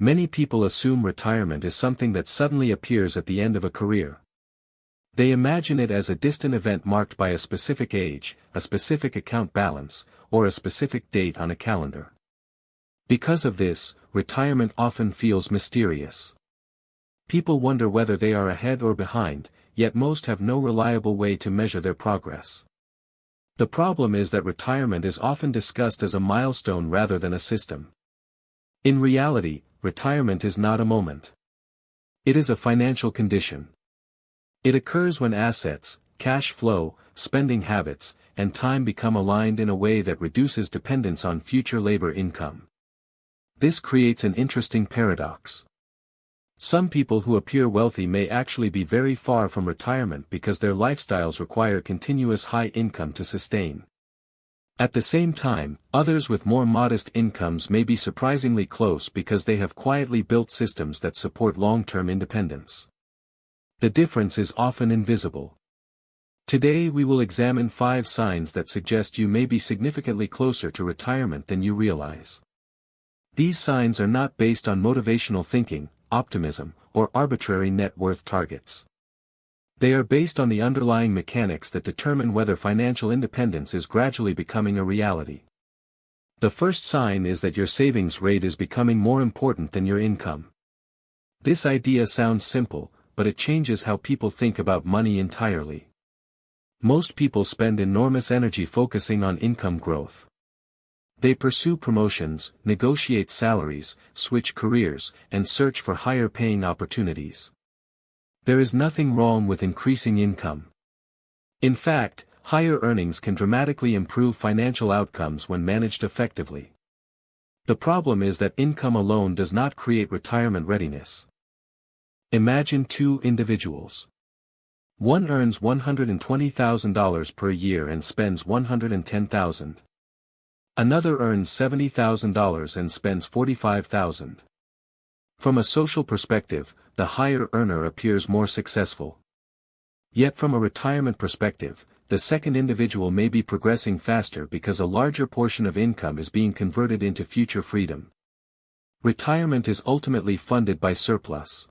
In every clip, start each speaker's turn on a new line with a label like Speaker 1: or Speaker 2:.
Speaker 1: Many people assume retirement is something that suddenly appears at the end of a career. They imagine it as a distant event marked by a specific age, a specific account balance, or a specific date on a calendar. Because of this, retirement often feels mysterious. People wonder whether they are ahead or behind, yet most have no reliable way to measure their progress. The problem is that retirement is often discussed as a milestone rather than a system. In reality, retirement is not a moment. It is a financial condition. It occurs when assets, cash flow, spending habits, and time become aligned in a way that reduces dependence on future labor income. This creates an interesting paradox. Some people who appear wealthy may actually be very far from retirement because their lifestyles require continuous high income to sustain. At the same time, others with more modest incomes may be surprisingly close because they have quietly built systems that support long-term independence. The difference is often invisible. Today we will examine 5 signs that suggest you may be significantly closer to retirement than you realize. These signs are not based on motivational thinking, optimism, or arbitrary net worth targets. They are based on the underlying mechanics that determine whether financial independence is gradually becoming a reality. The first sign is that your savings rate is becoming more important than your income. This idea sounds simple, but it changes how people think about money entirely. Most people spend enormous energy focusing on income growth. They pursue promotions, negotiate salaries, switch careers, and search for higher-paying opportunities. There is nothing wrong with increasing income. In fact, higher earnings can dramatically improve financial outcomes when managed effectively. The problem is that income alone does not create retirement readiness. Imagine 2 individuals. One earns $120,000 per year and spends $110,000. Another earns $70,000 and spends $45,000. From a social perspective, the higher earner appears more successful. Yet from a retirement perspective, the second individual may be progressing faster because a larger portion of income is being converted into future freedom. Retirement is ultimately funded by surplus.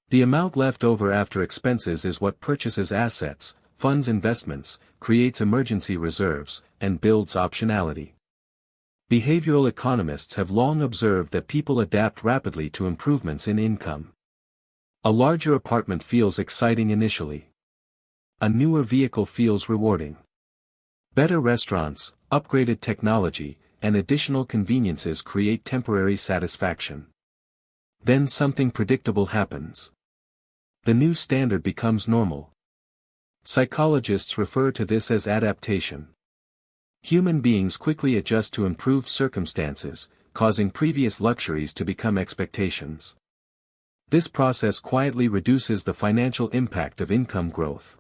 Speaker 1: The amount left over after expenses is what purchases assets, funds investments, creates emergency reserves, and builds optionality. Behavioral economists have long observed that people adapt rapidly to improvements in income. A larger apartment feels exciting initially. A newer vehicle feels rewarding. Better restaurants, upgraded technology, and additional conveniences create temporary satisfaction. Then something predictable happens. The new standard becomes normal. Psychologists refer to this as adaptation. Human beings quickly adjust to improved circumstances, causing previous luxuries to become expectations. This process quietly reduces the financial impact of income growth.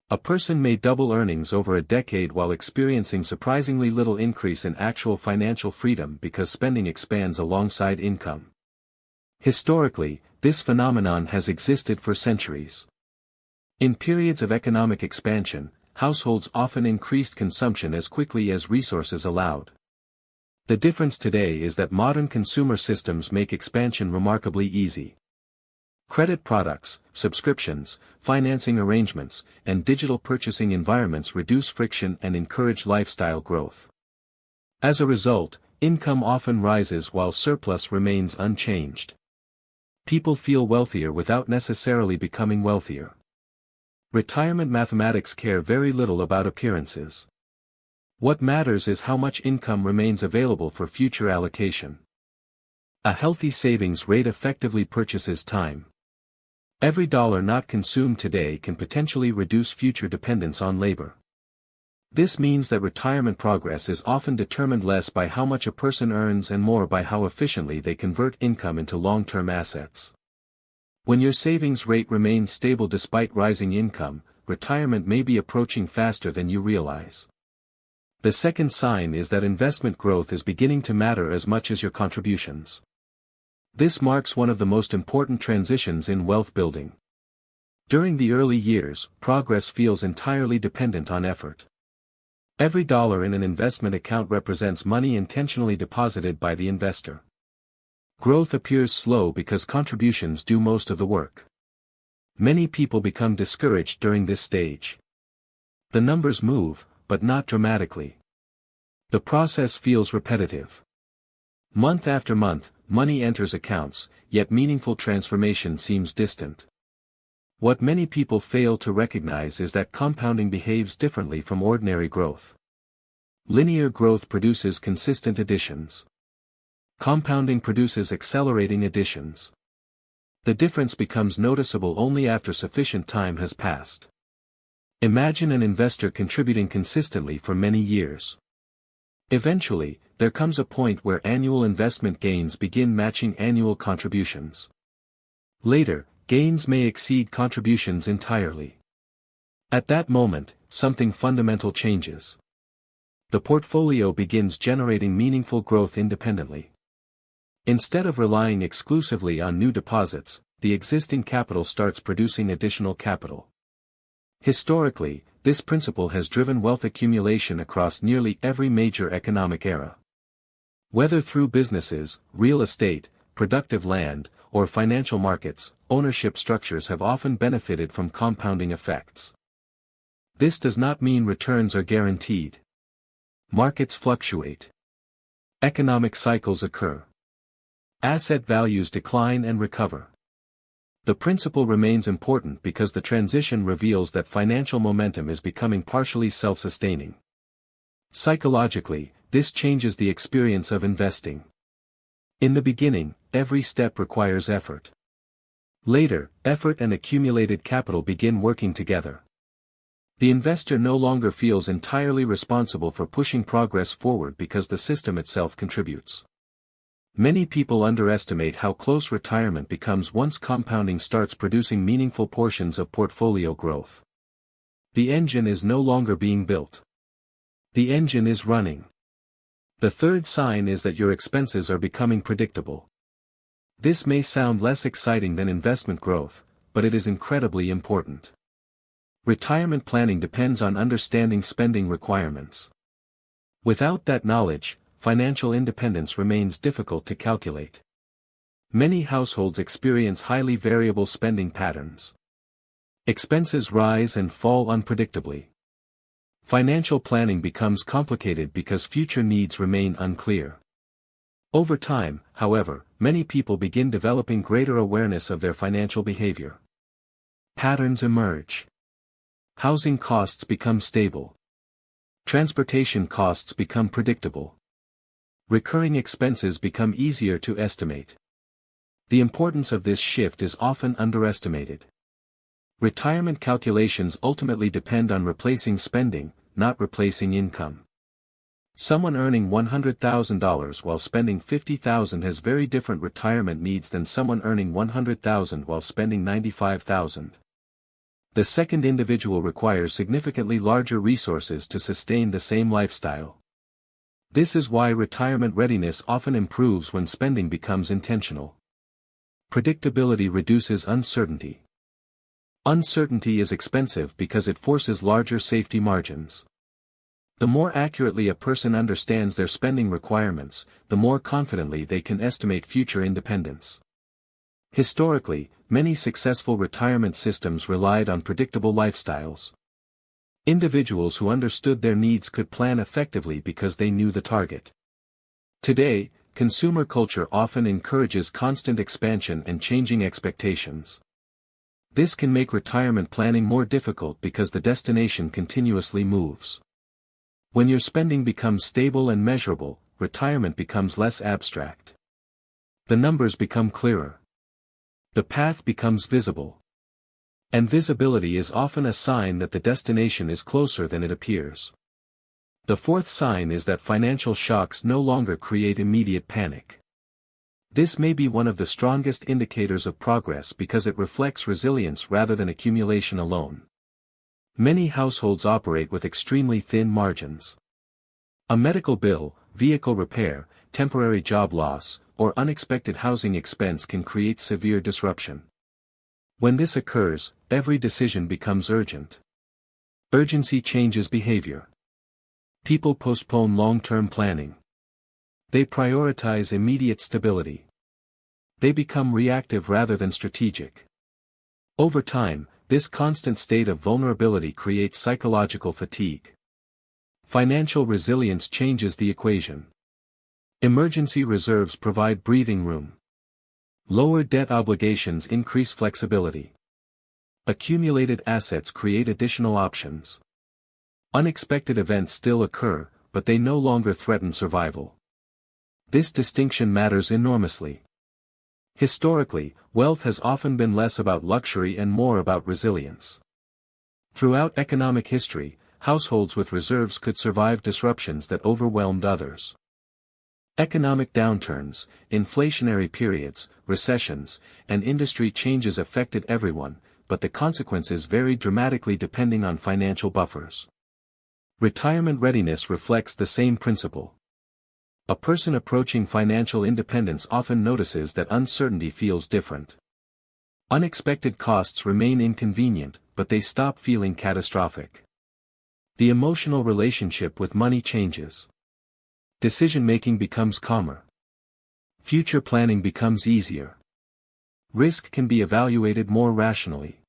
Speaker 1: A person may double earnings over a decade while experiencing surprisingly little increase in actual financial freedom because spending expands alongside income. Historically, this phenomenon has existed for centuries. In periods of economic expansion, households often increased consumption as quickly as resources allowed. The difference today is that modern consumer systems make expansion remarkably easy. Credit products, subscriptions, financing arrangements, and digital purchasing environments reduce friction and encourage lifestyle growth. As a result, income often rises while surplus remains unchanged. People feel wealthier without necessarily becoming wealthier. Retirement mathematics care very little about appearances. What matters is how much income remains available for future allocation. A healthy savings rate effectively purchases time. Every dollar not consumed today can potentially reduce future dependence on labor. This means that retirement progress is often determined less by how much a person earns and more by how efficiently they convert income into long-term assets. When your savings rate remains stable despite rising income, retirement may be approaching faster than you realize. The second sign is that investment growth is beginning to matter as much as your contributions. This marks one of the most important transitions in wealth building. During the early years, progress feels entirely dependent on effort. Every dollar in an investment account represents money intentionally deposited by the investor. Growth appears slow because contributions do most of the work. Many people become discouraged during this stage. The numbers move, but not dramatically. The process feels repetitive. Month after month, money enters accounts, yet meaningful transformation seems distant. What many people fail to recognize is that compounding behaves differently from ordinary growth. Linear growth produces consistent additions. Compounding produces accelerating additions. The difference becomes noticeable only after sufficient time has passed. Imagine an investor contributing consistently for many years. Eventually, there comes a point where annual investment gains begin matching annual contributions. Later, gains may exceed contributions entirely. At that moment, something fundamental changes. The portfolio begins generating meaningful growth independently. Instead of relying exclusively on new deposits, the existing capital starts producing additional capital. Historically, this principle has driven wealth accumulation across nearly every major economic era. Whether through businesses, real estate, productive land, or financial markets, ownership structures have often benefited from compounding effects. This does not mean returns are guaranteed. Markets fluctuate. Economic cycles occur. Asset values decline and recover. The principle remains important because the transition reveals that financial momentum is becoming partially self-sustaining. Psychologically, this changes the experience of investing. In the beginning, every step requires effort. Later, effort and accumulated capital begin working together. The investor no longer feels entirely responsible for pushing progress forward because the system itself contributes. Many people underestimate how close retirement becomes once compounding starts producing meaningful portions of portfolio growth. The engine is no longer being built. The engine is running. The third sign is that your expenses are becoming predictable. This may sound less exciting than investment growth, but it is incredibly important. Retirement planning depends on understanding spending requirements. Without that knowledge, financial independence remains difficult to calculate. Many households experience highly variable spending patterns. Expenses rise and fall unpredictably. Financial planning becomes complicated because future needs remain unclear. Over time, however, many people begin developing greater awareness of their financial behavior. Patterns emerge. Housing costs become stable. Transportation costs become predictable. Recurring expenses become easier to estimate. The importance of this shift is often underestimated. Retirement calculations ultimately depend on replacing spending, not replacing income. Someone earning $100,000 while spending $50,000 has very different retirement needs than someone earning $100,000 while spending $95,000. The second individual requires significantly larger resources to sustain the same lifestyle. This is why retirement readiness often improves when spending becomes intentional. Predictability reduces uncertainty. Uncertainty is expensive because it forces larger safety margins. The more accurately a person understands their spending requirements, the more confidently they can estimate future independence. Historically, many successful retirement systems relied on predictable lifestyles. Individuals who understood their needs could plan effectively because they knew the target. Today, consumer culture often encourages constant expansion and changing expectations. This can make retirement planning more difficult because the destination continuously moves. When your spending becomes stable and measurable, retirement becomes less abstract. The numbers become clearer. The path becomes visible. And visibility is often a sign that the destination is closer than it appears. The fourth sign is that financial shocks no longer create immediate panic. This may be one of the strongest indicators of progress because it reflects resilience rather than accumulation alone. Many households operate with extremely thin margins. A medical bill, vehicle repair, temporary job loss, or unexpected housing expense can create severe disruption. When this occurs, every decision becomes urgent. Urgency changes behavior. People postpone long-term planning. They prioritize immediate stability. They become reactive rather than strategic. Over time, this constant state of vulnerability creates psychological fatigue. Financial resilience changes the equation. Emergency reserves provide breathing room. Lower debt obligations increase flexibility. Accumulated assets create additional options. Unexpected events still occur, but they no longer threaten survival. This distinction matters enormously. Historically, wealth has often been less about luxury and more about resilience. Throughout economic history, households with reserves could survive disruptions that overwhelmed others. Economic downturns, inflationary periods, recessions, and industry changes affected everyone, but the consequences varied dramatically depending on financial buffers. Retirement readiness reflects the same principle. A person approaching financial independence often notices that uncertainty feels different. Unexpected costs remain inconvenient, but they stop feeling catastrophic. The emotional relationship with money changes. Decision-making becomes calmer. Future planning becomes easier. Risk can be evaluated more rationally.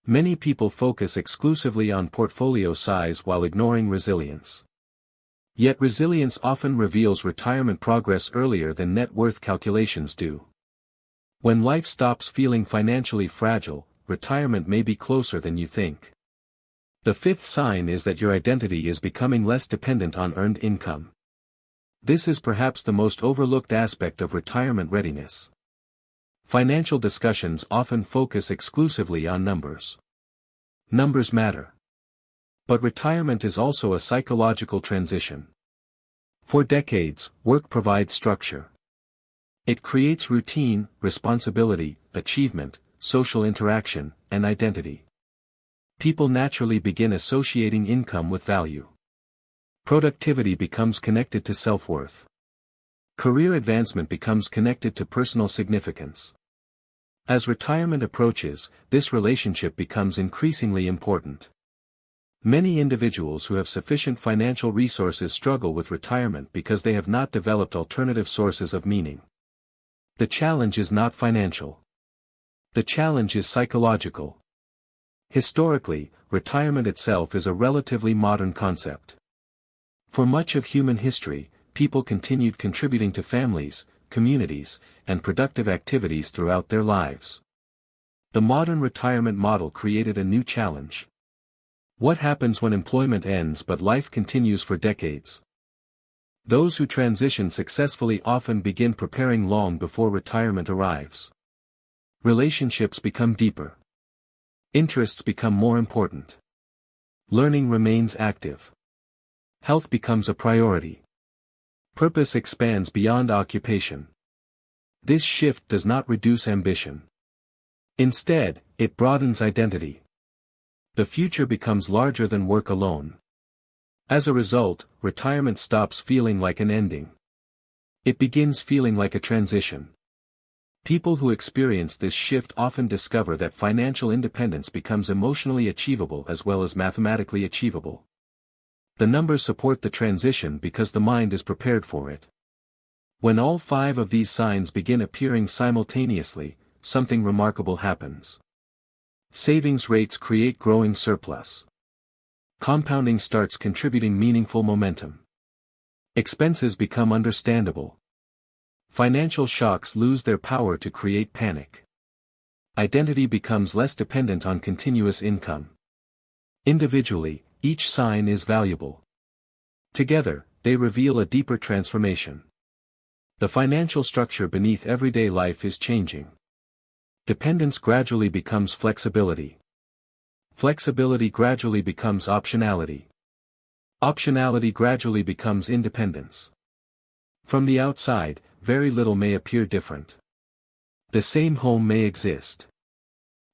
Speaker 1: Many people focus exclusively on portfolio size while ignoring resilience. Yet resilience often reveals retirement progress earlier than net worth calculations do. When life stops feeling financially fragile, retirement may be closer than you think. The fifth sign is that your identity is becoming less dependent on earned income. This is perhaps the most overlooked aspect of retirement readiness. Financial discussions often focus exclusively on numbers. Numbers matter. But retirement is also a psychological transition. For decades, work provides structure. It creates routine, responsibility, achievement, social interaction, and identity. People naturally begin associating income with value. Productivity becomes connected to self-worth. Career advancement becomes connected to personal significance. As retirement approaches, this relationship becomes increasingly important. Many individuals who have sufficient financial resources struggle with retirement because they have not developed alternative sources of meaning. The challenge is not financial. The challenge is psychological. Historically, retirement itself is a relatively modern concept. For much of human history, people continued contributing to families, communities, and productive activities throughout their lives. The modern retirement model created a new challenge. What happens when employment ends but life continues for decades? Those who transition successfully often begin preparing long before retirement arrives. Relationships become deeper. Interests become more important. Learning remains active. Health becomes a priority. Purpose expands beyond occupation. This shift does not reduce ambition. Instead, it broadens identity. The future becomes larger than work alone. As a result, retirement stops feeling like an ending. It begins feeling like a transition. People who experience this shift often discover that financial independence becomes emotionally achievable as well as mathematically achievable. The numbers support the transition because the mind is prepared for it. When all five of these signs begin appearing simultaneously, something remarkable happens. Savings rates create growing surplus. Compounding starts contributing meaningful momentum. Expenses become understandable. Financial shocks lose their power to create panic. Identity becomes less dependent on continuous income. Individually, each sign is valuable. Together, they reveal a deeper transformation. The financial structure beneath everyday life is changing. Dependence gradually becomes flexibility. Flexibility gradually becomes optionality. Optionality gradually becomes independence. From the outside, very little may appear different. The same home may exist.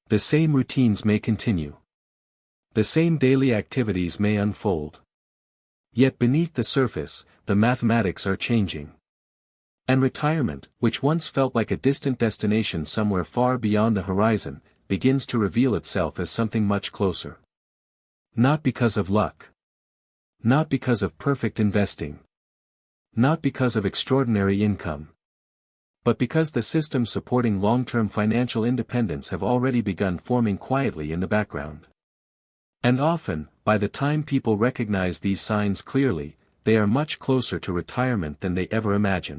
Speaker 1: The same routines may continue. The same daily activities may unfold. Yet beneath the surface, the mathematics are changing. And retirement, which once felt like a distant destination somewhere far beyond the horizon, begins to reveal itself as something much closer. Not because of luck. Not because of perfect investing. Not because of extraordinary income. but because the systems supporting long-term financial independence have already begun forming quietly in the background. And often, by the time people recognize these signs clearly, they are much closer to retirement than they ever imagined.